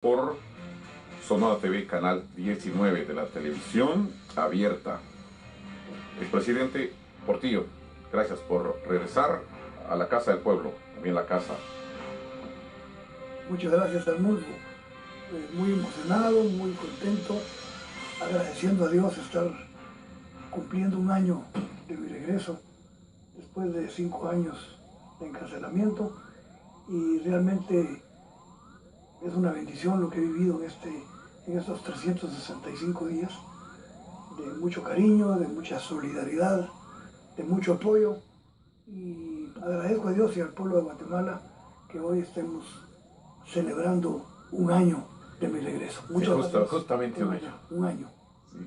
por Sonora TV, canal 19 de la televisión abierta. Expresidente Portillo, gracias por regresar a la casa del pueblo, también la casa. Muchas gracias, Arnulfo. Muy emocionado, muy contento, agradeciendo a Dios estar cumpliendo un año de mi regreso después de 5 años de encarcelamiento, y realmente es una bendición lo que he vivido en estos 365 días, de mucho cariño, de mucha solidaridad, de mucho apoyo, y agradezco a Dios y al pueblo de Guatemala que hoy estemos celebrando un año de mi regreso. Muchas gracias. Justamente un año. Un año. Sí.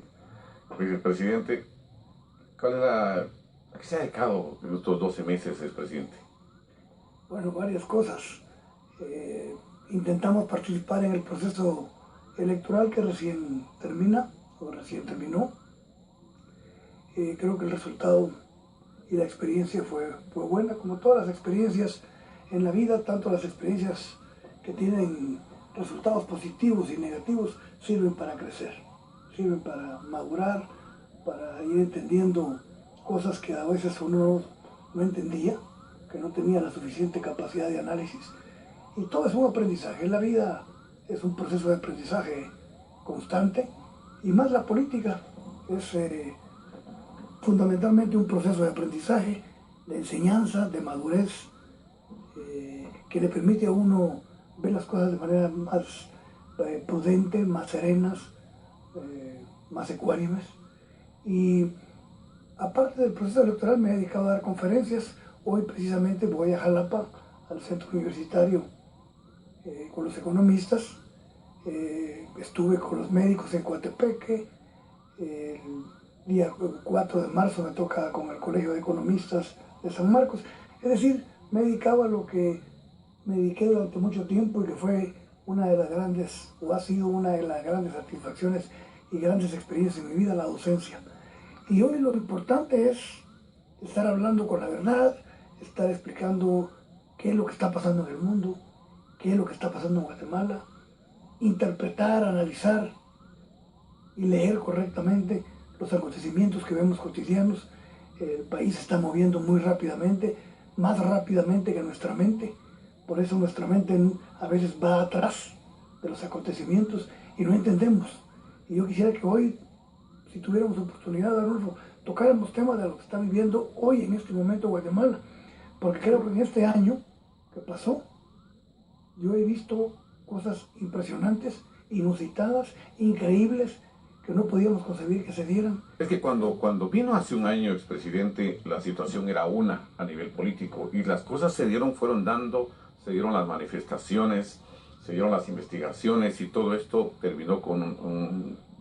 Presidente, ¿a qué se ha dedicado en estos 12 meses, presidente? Bueno, varias cosas. Intentamos participar en el proceso electoral que recién terminó. Creo que el resultado y la experiencia fue buena, como todas las experiencias en la vida, tanto las experiencias que tienen resultados positivos y negativos sirven para crecer, sirven para madurar, para ir entendiendo cosas que a veces uno no entendía, que no tenía la suficiente capacidad de análisis. Y todo es un aprendizaje. La vida es un proceso de aprendizaje constante, y más la política es fundamentalmente un proceso de aprendizaje, de enseñanza, de madurez, que le permite a uno ver las cosas de manera más prudente, más serenas, más ecuánimes. Y aparte del proceso electoral me he dedicado a dar conferencias. Hoy precisamente voy a Jalapa, al centro universitario, con los economistas. Estuve con los médicos en Coatepeque. El día 4 de marzo me toca con el Colegio de Economistas de San Marcos. Es decir, me he dedicado a lo que me dediqué durante mucho tiempo y que fue una de las grandes, o ha sido una de las grandes satisfacciones y grandes experiencias en mi vida, la docencia. Y hoy lo importante es estar hablando con la verdad, estar explicando qué es lo que está pasando en el mundo, qué es lo que está pasando en Guatemala, interpretar, analizar y leer correctamente los acontecimientos que vemos cotidianos. El país se está moviendo muy rápidamente, más rápidamente que nuestra mente. Por eso nuestra mente a veces va atrás de los acontecimientos y no entendemos. Y yo quisiera que hoy, si tuviéramos oportunidad, Arnulfo, tocáramos temas de lo que está viviendo hoy en este momento Guatemala. Porque creo que en este año que pasó, yo he visto cosas impresionantes, inusitadas, increíbles, que no podíamos concebir que se dieran. Es que cuando vino hace un año, expresidente, la situación era una a nivel político, y las cosas se dieron las manifestaciones, se dieron las investigaciones, y todo esto terminó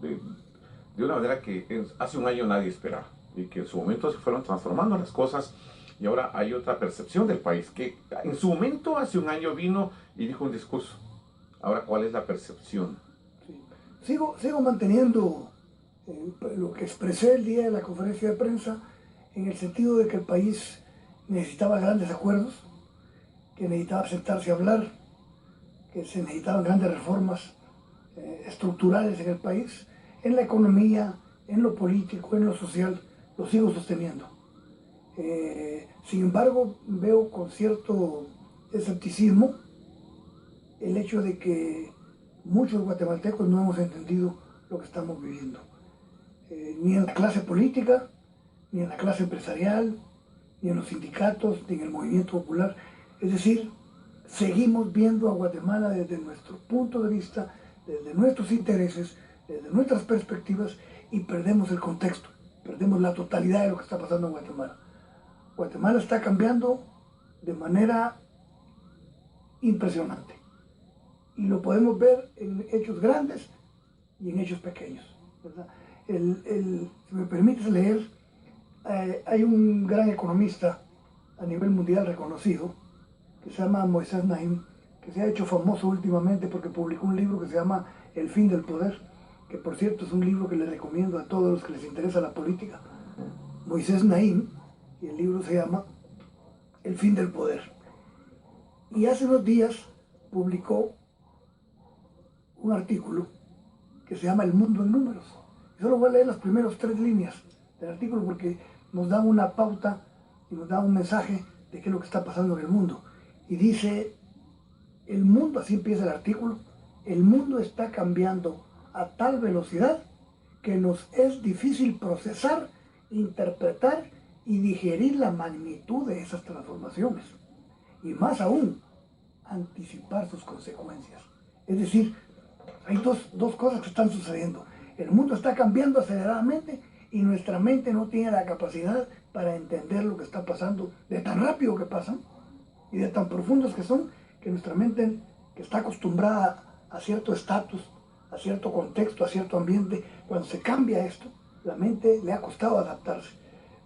de una manera que hace un año nadie esperaba, y que en su momento se fueron transformando las cosas, y ahora hay otra percepción del país, que en su momento hace un año vino y dijo un discurso. Ahora, ¿cuál es la percepción? Sí. Sigo manteniendo lo que expresé el día de la conferencia de prensa, en el sentido de que el país necesitaba grandes acuerdos, que necesitaba sentarse a hablar, que se necesitaban grandes reformas estructurales en el país, en la economía, en lo político, en lo social. Lo sigo sosteniendo. Sin embargo, veo con cierto escepticismo el hecho de que muchos guatemaltecos no hemos entendido lo que estamos viviendo. Ni en la clase política, ni en la clase empresarial, ni en los sindicatos, ni en el movimiento popular. Es decir, seguimos viendo a Guatemala desde nuestro punto de vista, desde nuestros intereses, desde nuestras perspectivas, y perdemos el contexto, perdemos la totalidad de lo que está pasando en Guatemala. Guatemala está cambiando de manera impresionante, y lo podemos ver en hechos grandes y en hechos pequeños, ¿verdad? Si me permites leer, hay un gran economista a nivel mundial reconocido que se llama Moisés Naim, que se ha hecho famoso últimamente porque publicó un libro que se llama El fin del poder, que por cierto es un libro que les recomiendo a todos los que les interesa la política. Moisés Naim, y el libro se llama El fin del poder. Y hace unos días publicó un artículo que se llama El mundo en números. Y solo voy a leer las primeras 3 líneas del artículo porque nos da una pauta y nos da un mensaje de qué es lo que está pasando en el mundo. Y dice, el mundo, así empieza el artículo, el mundo está cambiando a tal velocidad que nos es difícil procesar, interpretar y digerir la magnitud de esas transformaciones. Y más aún, anticipar sus consecuencias. Es decir, hay dos cosas que están sucediendo. El mundo está cambiando aceleradamente y nuestra mente no tiene la capacidad para entender lo que está pasando, de tan rápido que pasan y de tan profundos que son, que nuestra mente, que está acostumbrada a cierto estatus, a cierto contexto, a cierto ambiente, cuando se cambia esto, la mente le ha costado adaptarse.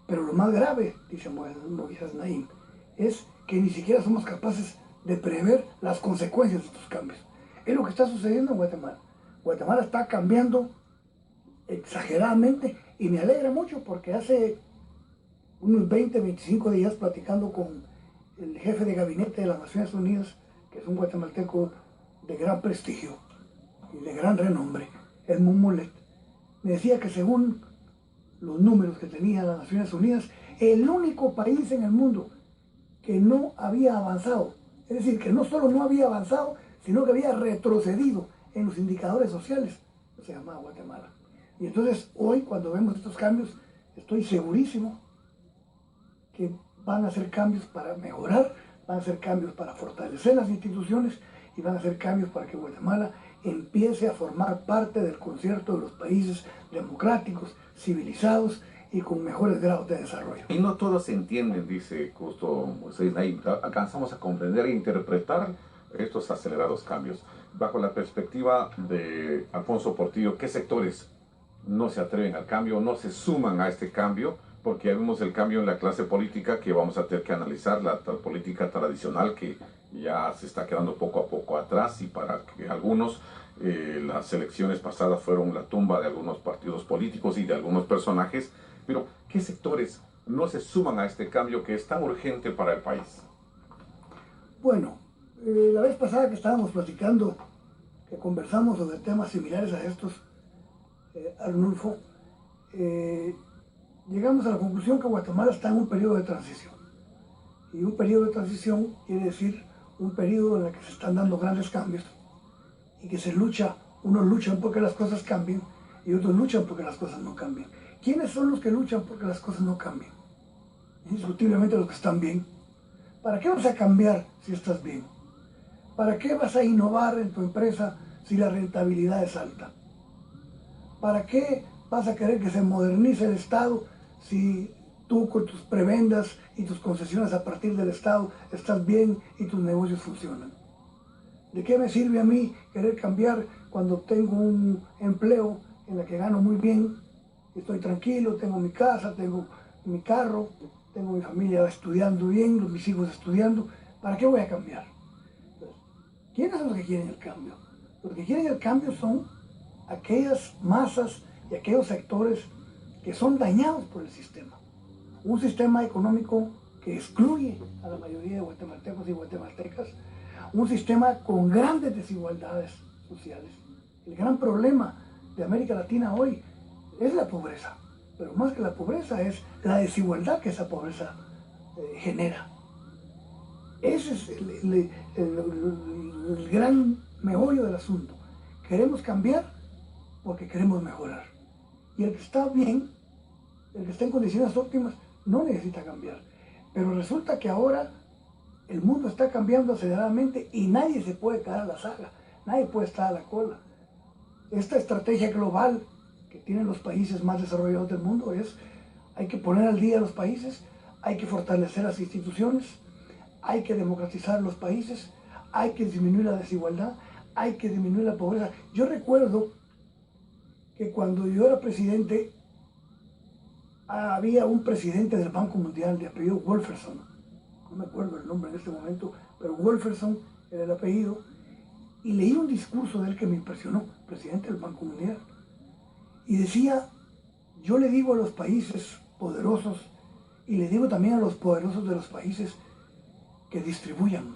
Pero lo más grave, dice Moisés Naim, es que ni siquiera somos capaces de prever las consecuencias de estos cambios. Es lo que está sucediendo en Guatemala. Guatemala está cambiando exageradamente y me alegra mucho porque hace unos 20, 25 días platicando con el jefe de gabinete de las Naciones Unidas, que es un guatemalteco de gran prestigio y de gran renombre, Edmund Mulet, me decía que según los números que tenía las Naciones Unidas, el único país en el mundo que no había avanzado, es decir, que no solo no había avanzado, sino que había retrocedido en los indicadores sociales, se llamaba Guatemala. Y entonces hoy, cuando vemos estos cambios, estoy segurísimo que van a ser cambios para mejorar, van a ser cambios para fortalecer las instituciones y van a ser cambios para que Guatemala empiece a formar parte del concierto de los países democráticos, civilizados y con mejores grados de desarrollo. Y no todos entienden, dice justo Moisés Naim, alcanzamos a comprender e interpretar estos acelerados cambios. Bajo la perspectiva de Alfonso Portillo, ¿qué sectores no se atreven al cambio, no se suman a este cambio? Porque ya vimos el cambio en la clase política, que vamos a tener que analizar la política tradicional que ya se está quedando poco a poco atrás, y para que algunos las elecciones pasadas fueron la tumba de algunos partidos políticos y de algunos personajes. Pero ¿qué sectores no se suman a este cambio que es tan urgente para el país? Bueno, la vez pasada que estábamos platicando, que conversamos sobre temas similares a estos, Arnulfo, llegamos a la conclusión que Guatemala está en un periodo de transición. Y un periodo de transición quiere decir un periodo en el que se están dando grandes cambios y que se lucha, unos luchan porque las cosas cambien y otros luchan porque las cosas no cambien. ¿Quiénes son los que luchan porque las cosas no cambien? Indiscutiblemente los que están bien. ¿Para qué vas a cambiar si estás bien? ¿Para qué vas a innovar en tu empresa si la rentabilidad es alta? ¿Para qué vas a querer que se modernice el Estado si tú con tus prebendas y tus concesiones a partir del Estado estás bien y tus negocios funcionan? ¿De qué me sirve a mí querer cambiar cuando tengo un empleo en el que gano muy bien, estoy tranquilo, tengo mi casa, tengo mi carro, tengo mi familia estudiando bien, mis hijos estudiando? ¿Para qué voy a cambiar? ¿Quiénes son los que quieren el cambio? Los que quieren el cambio son aquellas masas y aquellos sectores que son dañados por el sistema. Un sistema económico que excluye a la mayoría de guatemaltecos y guatemaltecas, un sistema con grandes desigualdades sociales. El gran problema de América Latina hoy es la pobreza, pero más que la pobreza es la desigualdad que esa pobreza genera. Ese es el gran meollo del asunto. Queremos cambiar porque queremos mejorar. Y el que está bien, el que está en condiciones óptimas, no necesita cambiar. Pero resulta que ahora el mundo está cambiando aceleradamente y nadie se puede quedar a la saga, nadie puede estar a la cola. Esta estrategia global que tienen los países más desarrollados del mundo es: hay que poner al día a los países, hay que fortalecer las instituciones, hay que democratizar los países, hay que disminuir la desigualdad, hay que disminuir la pobreza. Yo recuerdo que cuando yo era presidente, había un presidente del Banco Mundial de apellido Wolferson, no me acuerdo el nombre en este momento, pero Wolferson era el apellido, y leí un discurso de él que me impresionó, presidente del Banco Mundial, y decía: yo le digo a los países poderosos, y le digo también a los poderosos de los países, que distribuyan,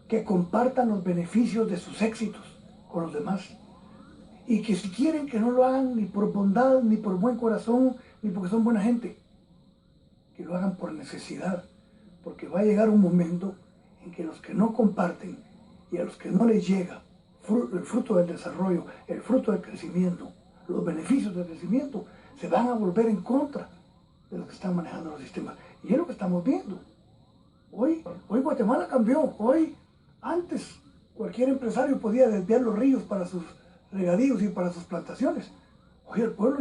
que compartan los beneficios de sus éxitos, con los demás. Y que si quieren que no lo hagan ni por bondad, ni por buen corazón, ni porque son buena gente, que lo hagan por necesidad, porque va a llegar un momento en que los que no comparten y a los que no les llega el fruto del desarrollo, el fruto del crecimiento, los beneficios del crecimiento, se van a volver en contra de los que están manejando los sistemas. Y es lo que estamos viendo. Hoy Guatemala cambió. Hoy, antes, cualquier empresario podía desviar los ríos para sus regadíos y para sus plantaciones. Hoy el pueblo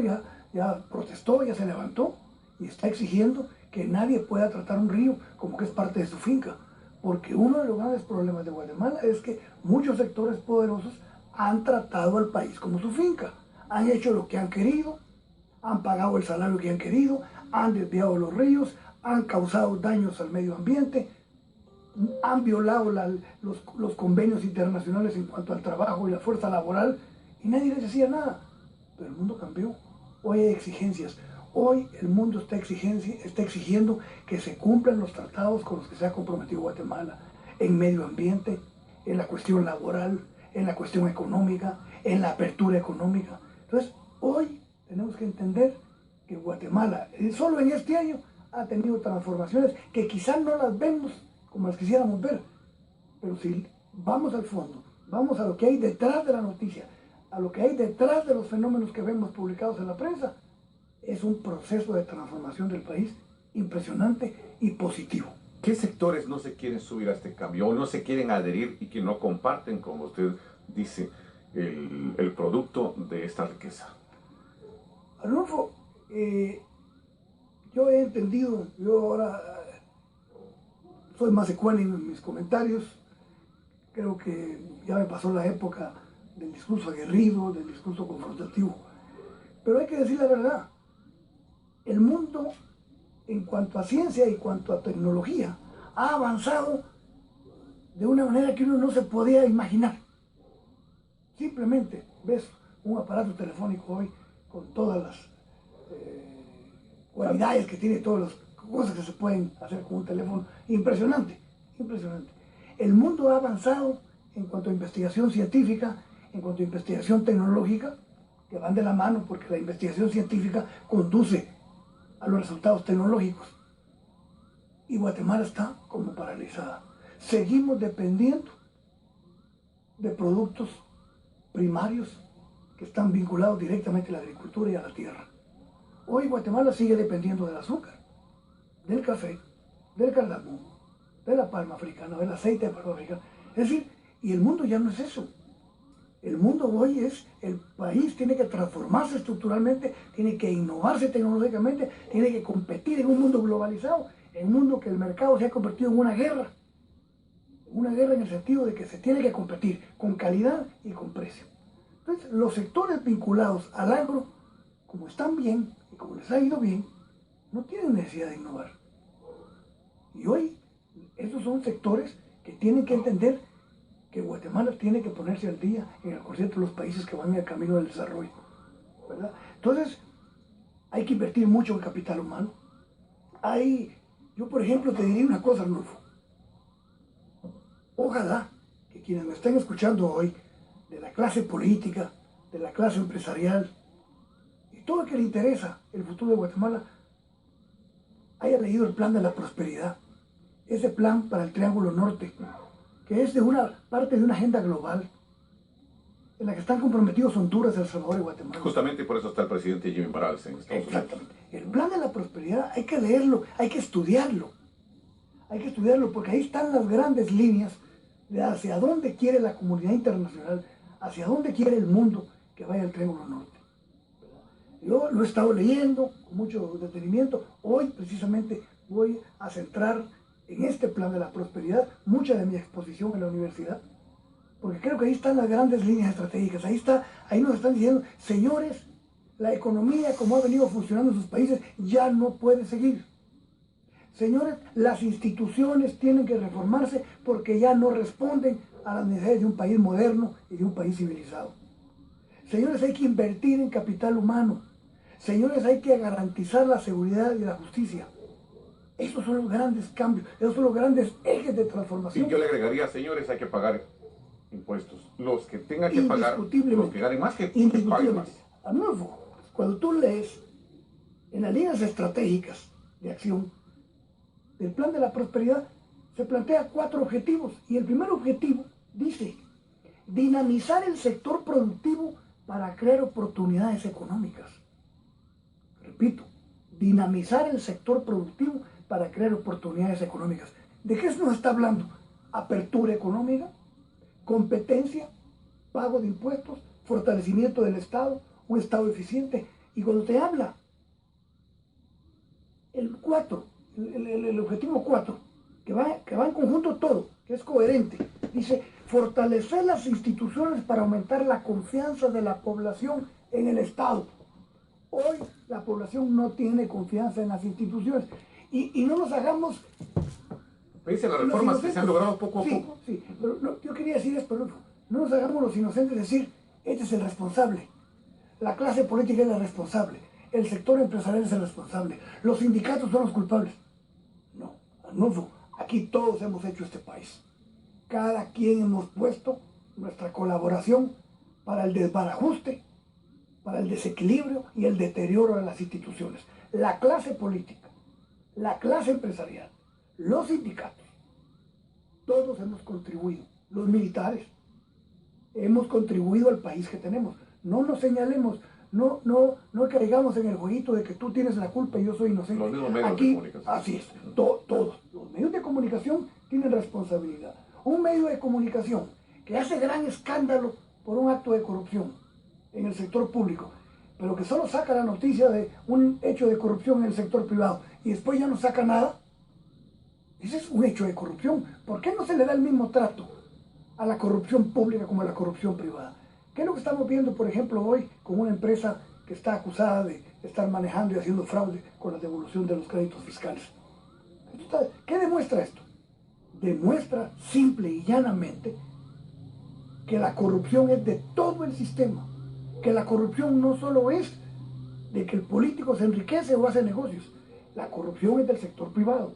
ya protestó, ya se levantó y está exigiendo que nadie pueda tratar un río como que es parte de su finca. Porque uno de los grandes problemas de Guatemala es que muchos sectores poderosos han tratado al país como su finca. Han hecho lo que han querido, han pagado el salario que han querido, han desviado los ríos, han causado daños al medio ambiente, han violado los convenios internacionales en cuanto al trabajo y la fuerza laboral, y nadie les decía nada. Pero el mundo cambió. Hoy hay exigencias. Hoy el mundo está exigiendo que se cumplan los tratados con los que se ha comprometido Guatemala, en medio ambiente, en la cuestión laboral, en la cuestión económica, en la apertura económica. Entonces, hoy tenemos que entender que Guatemala, solo en este año, ha tenido transformaciones que quizás no las vemos como las quisiéramos ver, pero si vamos al fondo, vamos a lo que hay detrás de la noticia, a lo que hay detrás de los fenómenos que vemos publicados en la prensa, es un proceso de transformación del país impresionante y positivo. ¿Qué sectores no se quieren subir a este cambio o no se quieren adherir y que no comparten, como usted dice, el producto de esta riqueza? Arnulfo, yo he entendido, yo ahora soy más ecuánime en mis comentarios, creo que ya me pasó la época del discurso aguerrido, del discurso confrontativo, pero hay que decir la verdad. El mundo, en cuanto a ciencia y en cuanto a tecnología, ha avanzado de una manera que uno no se podía imaginar. Simplemente ves un aparato telefónico hoy con todas las cualidades que tiene, todas las cosas que se pueden hacer con un teléfono. Impresionante, impresionante. El mundo ha avanzado en cuanto a investigación científica, en cuanto a investigación tecnológica, que van de la mano porque la investigación científica conduce a los resultados tecnológicos. Y Guatemala está como paralizada. Seguimos dependiendo de productos primarios que están vinculados directamente a la agricultura y a la tierra. Hoy Guatemala sigue dependiendo del azúcar, del café, del cardamón, de la palma africana, del aceite de palma africana. Es decir, y el mundo ya no es eso. El mundo hoy es, el país tiene que transformarse estructuralmente, tiene que innovarse tecnológicamente, tiene que competir en un mundo globalizado, en un mundo que el mercado se ha convertido en una guerra en el sentido de que se tiene que competir con calidad y con precio. Entonces, los sectores vinculados al agro, como están bien y como les ha ido bien, no tienen necesidad de innovar. Y hoy, estos son sectores que tienen que entender que Guatemala tiene que ponerse al día en el concierto de los países que van en el camino del desarrollo, ¿verdad? Entonces, hay que invertir mucho en capital humano. Yo, por ejemplo, te diría una cosa, Arnulfo. Ojalá que quienes me estén escuchando hoy, de la clase política, de la clase empresarial, y todo el que le interesa el futuro de Guatemala, haya leído el plan de la prosperidad, ese plan para el Triángulo Norte, que es parte de una agenda global en la que están comprometidos Honduras, El Salvador y Guatemala. Justamente por eso está el presidente Jimmy Morales en Estados Unidos. Exactamente. El plan de la prosperidad hay que leerlo, hay que estudiarlo. Hay que estudiarlo porque ahí están las grandes líneas de hacia dónde quiere la comunidad internacional, hacia dónde quiere el mundo que vaya el Triángulo Norte. Yo lo he estado leyendo con mucho detenimiento. Hoy precisamente voy a centrar en este plan de la prosperidad mucha de mi exposición en la universidad, porque creo que ahí están las grandes líneas estratégicas. Ahí nos están diciendo, señores, la economía como ha venido funcionando en sus países ya no puede seguir. Señores, las instituciones tienen que reformarse porque ya no responden a las necesidades de un país moderno y de un país civilizado. Señores, hay que invertir en capital humano. Señores, hay que garantizar la seguridad y la justicia. Esos son los grandes cambios, esos son los grandes ejes de transformación. Y yo le agregaría, señores, hay que pagar impuestos. Los que tengan que pagar, los que ganen más, que paguen más. Arnulfo, cuando tú lees en las líneas estratégicas de acción del Plan de la Prosperidad, se plantea 4 objetivos. Y el primer objetivo dice: dinamizar el sector productivo para crear oportunidades económicas. Repito, dinamizar el sector productivo para crear oportunidades económicas. ¿De qué nos está hablando? Apertura económica, competencia, pago de impuestos, fortalecimiento del Estado, un Estado eficiente. Y cuando te habla el objetivo 4, que va en conjunto todo, que es coherente, dice: fortalecer las instituciones para aumentar la confianza de la población en el Estado. Hoy la población no tiene confianza en las instituciones. Y no nos hagamos... Dice las reformas que se han logrado poco a poco. Sí, pero no, yo quería decir esto, no nos hagamos los inocentes decir: este es el responsable, la clase política es la responsable, el sector empresarial es el responsable, los sindicatos son los culpables. No, Arnulfo, aquí todos hemos hecho este país. Cada quien hemos puesto nuestra colaboración para el desbarajuste, para el desequilibrio y el deterioro de las instituciones. La clase política, la clase empresarial, los sindicatos, todos hemos contribuido. Los militares, hemos contribuido al país que tenemos. No nos señalemos, no caigamos en el jueguito de que tú tienes la culpa y yo soy inocente. Los mismos medios aquí, de comunicación. así es, todos. Los medios de comunicación tienen responsabilidad. Un medio de comunicación que hace gran escándalo por un acto de corrupción en el sector público, pero que solo saca la noticia de un hecho de corrupción en el sector privado y después ya no saca nada, ese es un hecho de corrupción. ¿Por qué no se le da el mismo trato a la corrupción pública como a la corrupción privada? ¿Qué es lo que estamos viendo, por ejemplo, hoy con una empresa que está acusada de estar manejando y haciendo fraude con la devolución de los créditos fiscales? ¿Qué demuestra esto? Demuestra simple y llanamente que la corrupción es de todo el sistema, que la corrupción no solo es de que el político se enriquece o hace negocios. La corrupción es del sector privado,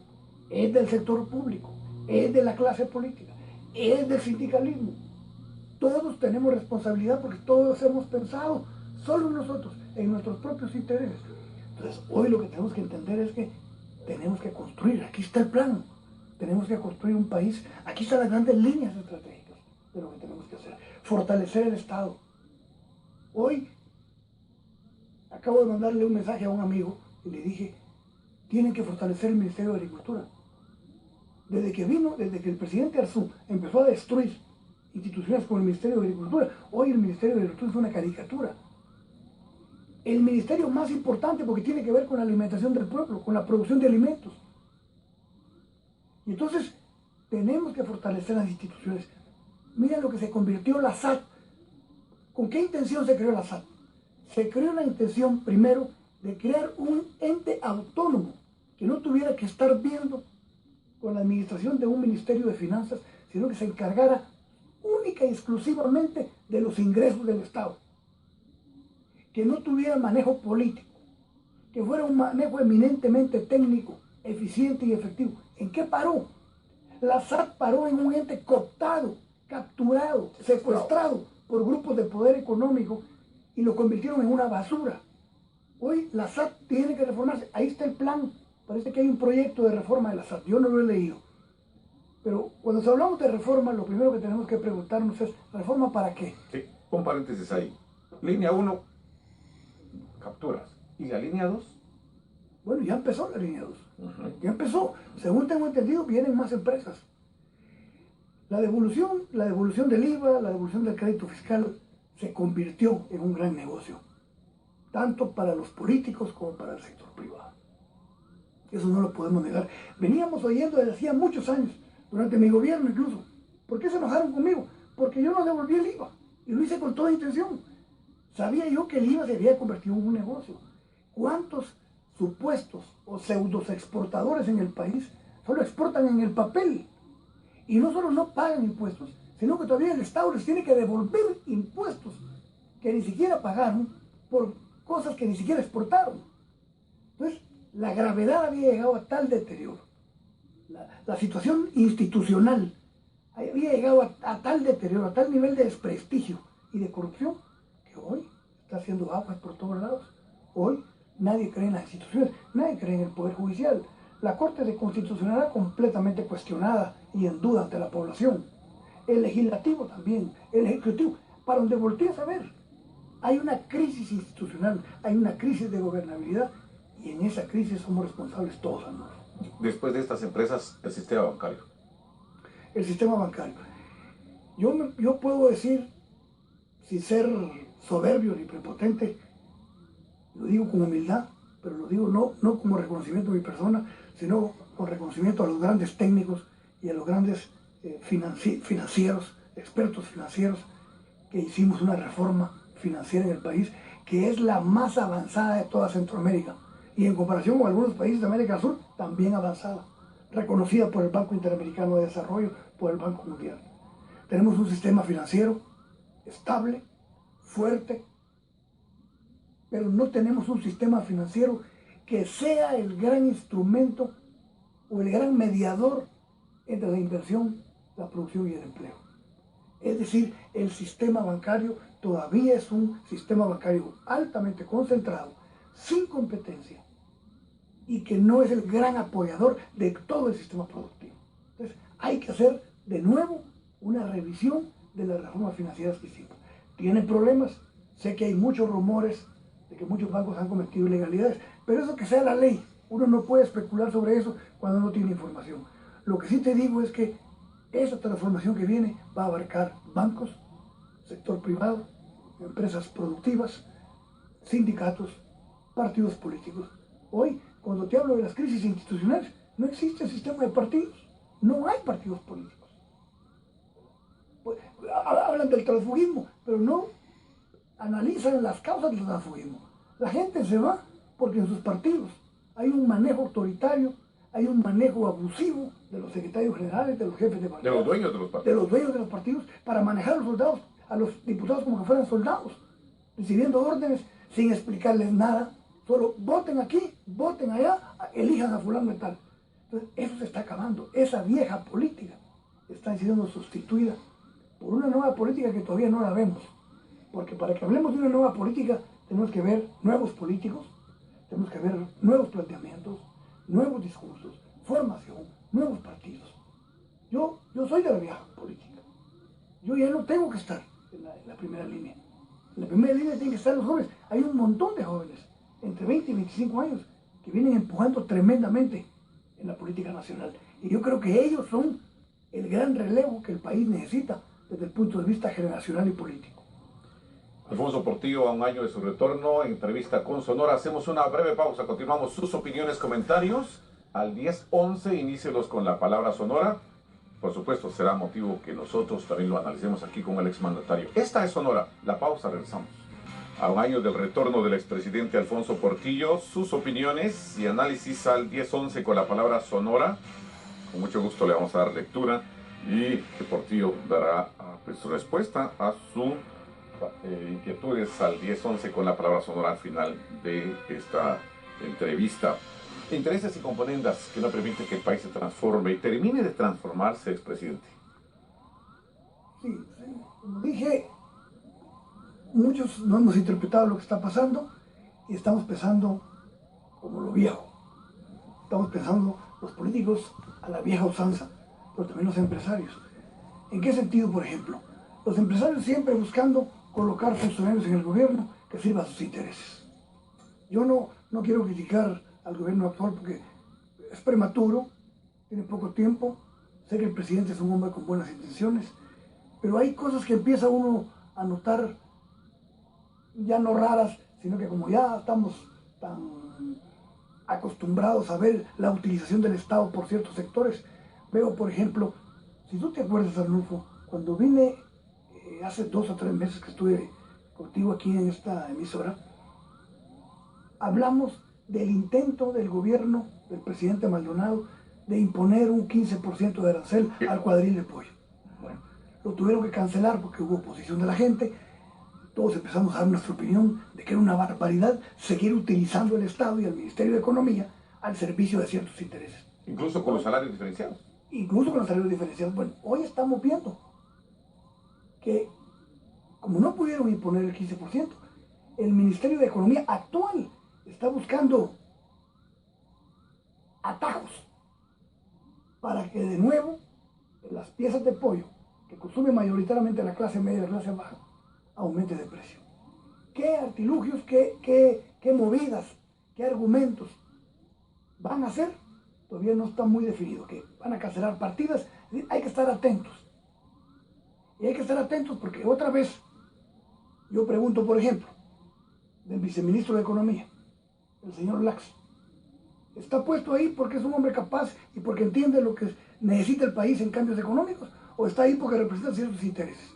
es del sector público, es de la clase política, es del sindicalismo. Todos tenemos responsabilidad porque todos hemos pensado, solo nosotros, en nuestros propios intereses. Entonces, hoy lo que tenemos que entender es que tenemos que construir, aquí está el plan, tenemos que construir un país, aquí están las grandes líneas estratégicas de lo que tenemos que hacer. Fortalecer el Estado. Hoy acabo de mandarle un mensaje a un amigo y le dije: tienen que fortalecer el Ministerio de Agricultura. Desde que el presidente Arzú empezó a destruir instituciones como el Ministerio de Agricultura, hoy el Ministerio de Agricultura es una caricatura. El ministerio más importante porque tiene que ver con la alimentación del pueblo, con la producción de alimentos. Y entonces tenemos que fortalecer las instituciones. Mira lo que se convirtió la SAT. ¿Con qué intención se creó la SAT? Se creó la intención, primero, de crear un ente autónomo que no tuviera que estar viendo con la administración de un Ministerio de Finanzas, sino que se encargara única y exclusivamente de los ingresos del Estado. Que no tuviera manejo político, que fuera un manejo eminentemente técnico, eficiente y efectivo. ¿En qué paró? La SAT paró en un ente cooptado, capturado, secuestrado por grupos de poder económico y lo convirtieron en una basura. Hoy la SAT tiene que reformarse. Ahí está el plan. Parece que hay un proyecto de reforma de la SAT. Yo no lo he leído. Pero cuando hablamos de reforma, lo primero que tenemos que preguntarnos es: ¿reforma para qué? Sí, un paréntesis ahí. Línea 1, capturas. ¿Y la línea 2? Bueno, ya empezó la línea 2. Ya empezó. Según tengo entendido, vienen más empresas. La devolución del IVA, la devolución del crédito fiscal se convirtió en un gran negocio, tanto para los políticos como para el sector privado. Eso no lo podemos negar. Veníamos oyendo desde hacía muchos años, durante mi gobierno incluso. ¿Por qué se enojaron conmigo? Porque yo no devolví el IVA y lo hice con toda intención. Sabía yo que el IVA se había convertido en un negocio. ¿Cuántos supuestos o pseudos exportadores en el país solo exportan en el papel? Y no solo no pagan impuestos, sino que todavía el Estado les tiene que devolver impuestos que ni siquiera pagaron por cosas que ni siquiera exportaron. Entonces, la gravedad había llegado a tal deterioro. La situación institucional había llegado a tal deterioro, a tal nivel de desprestigio y de corrupción, que hoy está haciendo aguas por todos lados. Hoy nadie cree en las instituciones, nadie cree en el Poder Judicial. La Corte de Constitucionalidad completamente cuestionada y en duda ante la población. El Legislativo también, el Ejecutivo, para donde voltees a ver. Hay una crisis institucional, hay una crisis de gobernabilidad y en esa crisis somos responsables todos, hermanos. Después de estas empresas, el sistema bancario. El sistema bancario. Yo puedo decir, sin ser soberbio ni prepotente, lo digo con humildad, pero lo digo no como reconocimiento de mi persona, sino con reconocimiento a los grandes técnicos y a los grandes financieros, expertos financieros, que hicimos una reforma financiera en el país que es la más avanzada de toda Centroamérica y en comparación con algunos países de América del Sur, también avanzada, reconocida por el Banco Interamericano de Desarrollo, por el Banco Mundial. Tenemos un sistema financiero estable, fuerte, pero no tenemos un sistema financiero que sea el gran instrumento o el gran mediador entre la inversión, la producción y el empleo. Es decir, el sistema bancario todavía es un sistema bancario altamente concentrado, sin competencia, y que no es el gran apoyador de todo el sistema productivo. Entonces, hay que hacer de nuevo una revisión de las reformas financieras que hicimos. ¿Tiene problemas? Sé que hay muchos rumores de que muchos bancos han cometido ilegalidades, pero eso que sea la ley. Uno no puede especular sobre eso cuando no tiene información. Lo que sí te digo es que esa transformación que viene va a abarcar bancos, sector privado, empresas productivas, sindicatos, partidos políticos. Hoy, cuando te hablo de las crisis institucionales, no existe sistema de partidos, no hay partidos políticos. Pues, hablan del transfugismo, pero no analizan las causas del transfugismo. La gente se va porque en sus partidos hay un manejo autoritario, hay un manejo abusivo de los secretarios generales, de los jefes de bancada, De los dueños de los partidos. de los dueños de los partidos, para manejar a los soldados, a los diputados como que fueran soldados, recibiendo órdenes sin explicarles nada, solo voten aquí, voten allá, elijan a fulano y tal. Entonces, eso se está acabando. Esa vieja política está siendo sustituida por una nueva política que todavía no la vemos. Porque para que hablemos de una nueva política, tenemos que ver nuevos políticos, tenemos que ver nuevos planteamientos, nuevos discursos, formación, nuevos partidos. Yo soy de la vieja política. Yo ya no tengo que estar en la primera línea. En la primera línea tienen que estar los jóvenes. Hay un montón de jóvenes, entre 20 y 25 años, que vienen empujando tremendamente en la política nacional. Y yo creo que ellos son el gran relevo que el país necesita desde el punto de vista generacional y político. Alfonso Portillo, a un año de su retorno, entrevista con Sonora. Hacemos una breve pausa, continuamos sus opiniones, comentarios. Al 10:11, inícielos con la palabra Sonora. Por supuesto, será motivo que nosotros también lo analicemos aquí con el exmandatario. Esta es Sonora, la pausa, regresamos. A un año del retorno del expresidente Alfonso Portillo, sus opiniones y análisis al 10:11 con la palabra Sonora. Con mucho gusto le vamos a dar lectura y Portillo dará su respuesta a sus inquietudes al 10:11 con la palabra Sonora al final de esta entrevista. Intereses y componendas que no permiten que el país se transforme y termine de transformarse, expresidente. Sí, como dije, muchos no hemos interpretado lo que está pasando y estamos pensando como lo viejo. Estamos pensando los políticos a la vieja usanza, pero también los empresarios. ¿En qué sentido, por ejemplo? Los empresarios siempre buscando colocar funcionarios en el gobierno que sirvan a sus intereses. Yo no quiero criticar al gobierno actual porque es prematuro, tiene poco tiempo, sé que el presidente es un hombre con buenas intenciones, pero hay cosas que empieza uno a notar ya no raras, sino que como ya estamos tan acostumbrados a ver la utilización del Estado por ciertos sectores, veo, por ejemplo, si tú te acuerdas, Arnulfo, cuando vine hace 2 o 3 meses que estuve contigo aquí en esta emisora, hablamos del intento del gobierno del presidente Maldonado de imponer un 15% de arancel al cuadril de pollo. Bueno, lo tuvieron que cancelar porque hubo oposición de la gente. Todos empezamos a dar nuestra opinión de que era una barbaridad seguir utilizando el Estado y el Ministerio de Economía al servicio de ciertos intereses. Incluso con los salarios diferenciados. incluso con los salarios diferenciados. Bueno, hoy estamos viendo que como no pudieron imponer el 15%, el Ministerio de Economía actual está buscando atajos para que de nuevo las piezas de pollo que consume mayoritariamente la clase media y la clase baja aumente de precio. ¿Qué artilugios, qué movidas, qué argumentos van a hacer? Todavía no está muy definido, que van a cancelar partidas. Hay que estar atentos. Y hay que estar atentos porque otra vez, yo pregunto, por ejemplo, del viceministro de Economía, el señor Lax, ¿está puesto ahí porque es un hombre capaz y porque entiende lo que necesita el país en cambios económicos? ¿O está ahí porque representa ciertos intereses?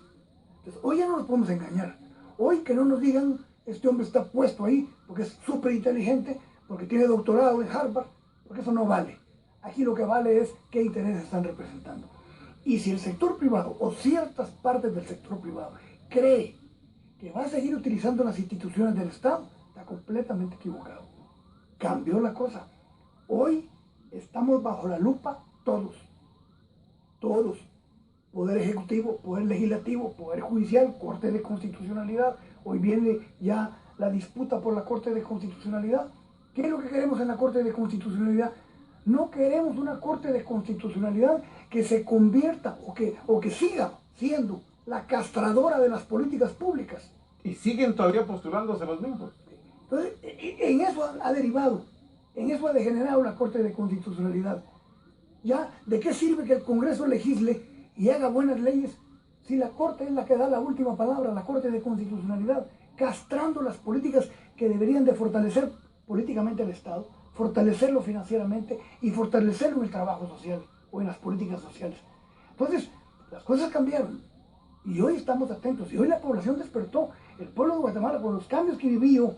Entonces, hoy ya no nos podemos engañar. Hoy que no nos digan, este hombre está puesto ahí porque es súper inteligente, porque tiene doctorado en Harvard, porque eso no vale. Aquí lo que vale es qué intereses están representando. Y si el sector privado o ciertas partes del sector privado cree que va a seguir utilizando las instituciones del Estado, está completamente equivocado. Cambió la cosa. Hoy estamos bajo la lupa todos. Poder Ejecutivo, Poder Legislativo, Poder Judicial, Corte de Constitucionalidad. Hoy viene ya la disputa por la Corte de Constitucionalidad. ¿Qué es lo que queremos en la Corte de Constitucionalidad? No queremos una Corte de Constitucionalidad que se convierta o que siga siendo la castradora de las políticas públicas. Y siguen todavía postulándose los mismos. Entonces, en eso ha derivado, en eso ha degenerado la Corte de Constitucionalidad. ¿Ya de qué sirve que el Congreso legisle y haga buenas leyes si la Corte es la que da la última palabra, la Corte de Constitucionalidad, castrando las políticas que deberían de fortalecer políticamente al Estado, fortalecerlo financieramente y fortalecerlo en el trabajo social o en las políticas sociales? Entonces, las cosas cambiaron y hoy estamos atentos y hoy la población despertó. El pueblo de Guatemala, con los cambios que vivió,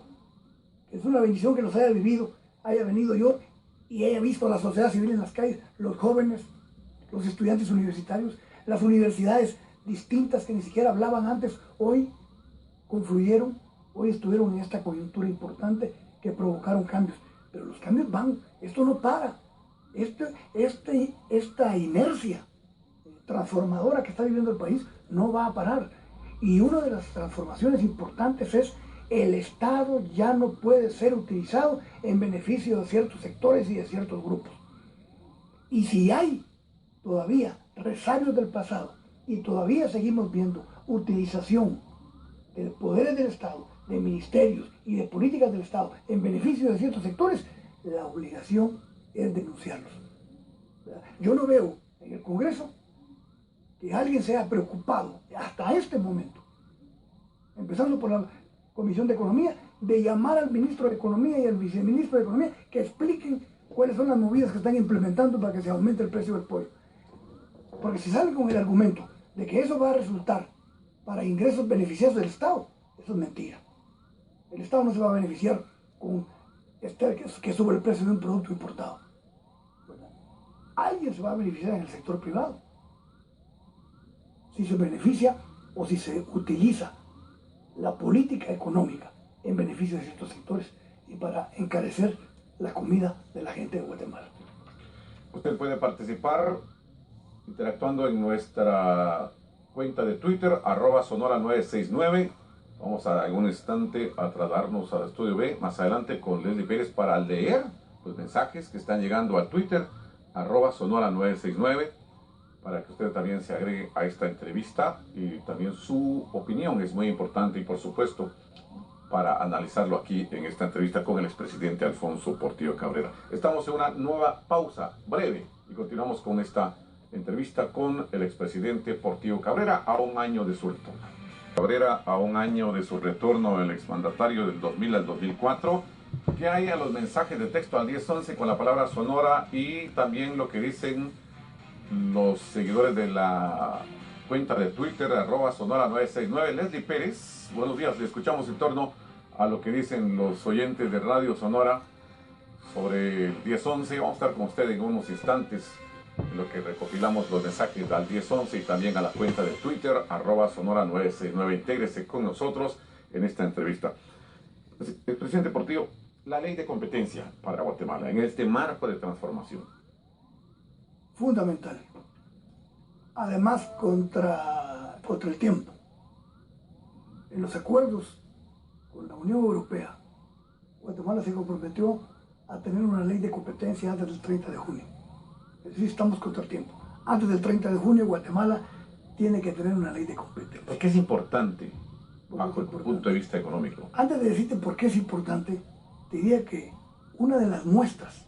es una bendición que los haya vivido, haya venido yo y haya visto a la sociedad civil en las calles, los jóvenes, los estudiantes universitarios, las universidades distintas que ni siquiera hablaban antes, hoy confluyeron, hoy estuvieron en esta coyuntura importante que provocaron cambios. Pero los cambios van, esto no para. Esta inercia transformadora que está viviendo el país no va a parar. Y una de las transformaciones importantes es el Estado ya no puede ser utilizado en beneficio de ciertos sectores y de ciertos grupos. Y si hay todavía resabios del pasado y todavía seguimos viendo utilización de poderes del Estado, de ministerios y de políticas del Estado en beneficio de ciertos sectores, la obligación es denunciarlos. Yo no veo en el Congreso que alguien se haya preocupado hasta este momento, empezando por la Comisión de Economía, de llamar al ministro de Economía y al viceministro de Economía que expliquen cuáles son las movidas que están implementando para que se aumente el precio del pollo. Porque si salen con el argumento de que eso va a resultar para ingresos beneficiosos del Estado, eso es mentira. El Estado no se va a beneficiar con que sube el precio de un producto importado. Alguien se va a beneficiar en el sector privado. Si se beneficia o si se utiliza la política económica en beneficio de ciertos sectores y para encarecer la comida de la gente de Guatemala. Usted puede participar interactuando en nuestra cuenta de Twitter, @sonora969. Vamos en un instante a trasladarnos al estudio B más adelante con Leslie Pérez para leer los mensajes que están llegando a Twitter, @sonora969, para que usted también se agregue a esta entrevista y también su opinión es muy importante y por supuesto para analizarlo aquí en esta entrevista con el expresidente Alfonso Portillo Cabrera. Estamos en una nueva pausa breve y continuamos con esta entrevista con el expresidente Portillo Cabrera a un año de su retorno. Cabrera, a un año de su retorno, el exmandatario del 2000 al 2004. ¿Qué hay a los mensajes de texto al 1011 con la palabra Sonora y también lo que dicen los seguidores de la cuenta de Twitter, @sonora969? Leslie Pérez, buenos días, le escuchamos en torno a lo que dicen los oyentes de Radio Sonora sobre el 1011. Vamos a estar con usted en unos instantes en lo que recopilamos los mensajes al 1011 y también a la cuenta de Twitter, @sonora969. Intégrese con nosotros en esta entrevista. El presidente Portillo, la ley de competencia para Guatemala en este marco de transformación. fundamental. Además, contra el tiempo. En los acuerdos con la Unión Europea, Guatemala se comprometió a tener una ley de competencia antes del 30 de junio. Es decir, estamos contra el tiempo. Antes del 30 de junio, Guatemala tiene que tener una ley de competencia. ¿Por qué es importante bajo el punto de vista económico? Antes de decirte por qué es importante, te diría que una de las muestras,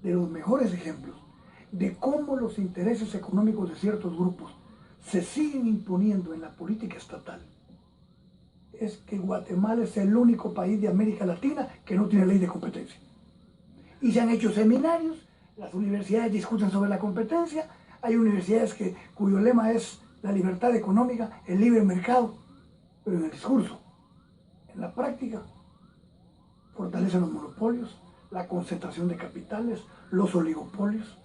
de los mejores ejemplos, de cómo los intereses económicos de ciertos grupos se siguen imponiendo en la política estatal, es que Guatemala es el único país de América Latina que no tiene ley de competencia. Y se han hecho seminarios, las universidades discuten sobre la competencia, hay universidades cuyo lema es la libertad económica, el libre mercado, pero en el discurso, en la práctica, fortalecen los monopolios, la concentración de capitales, los oligopolios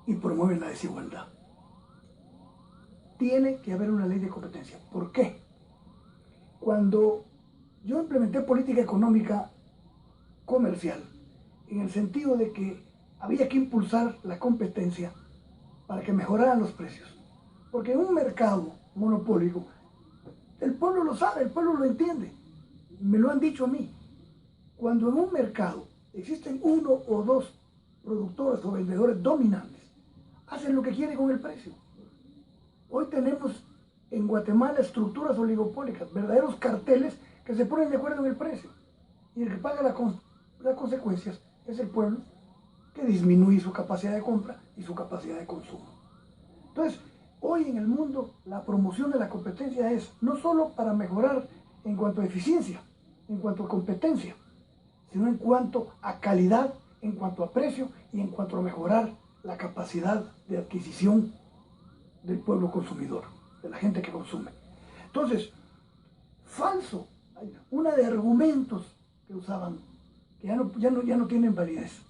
y promueven la desigualdad. Tiene que haber una ley de competencia. ¿Por qué? Cuando yo implementé política económica comercial, en el sentido de que había que impulsar la competencia para que mejoraran los precios. Porque en un mercado monopólico, el pueblo lo sabe, el pueblo lo entiende. Me lo han dicho a mí. Cuando en un mercado existen uno o dos productores o vendedores dominantes, hacen lo que quieren con el precio. Hoy tenemos en Guatemala estructuras oligopólicas, verdaderos carteles que se ponen de acuerdo en el precio. Y el que paga las consecuencias es el pueblo, que disminuye su capacidad de compra y su capacidad de consumo. Entonces, hoy en el mundo la promoción de la competencia es no solo para mejorar en cuanto a eficiencia, en cuanto a competencia, sino en cuanto a calidad, en cuanto a precio y en cuanto a mejorar la capacidad de adquisición del pueblo consumidor, de la gente que consume. Entonces, falso, una de argumentos que usaban, que ya no tienen validez,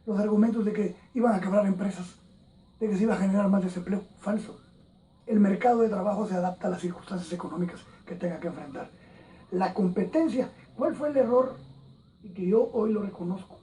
los argumentos de que iban a quebrar empresas, de que se iba a generar más desempleo, falso. El mercado de trabajo se adapta a las circunstancias económicas que tenga que enfrentar. La competencia, ¿cuál fue el error? Y que yo hoy lo reconozco.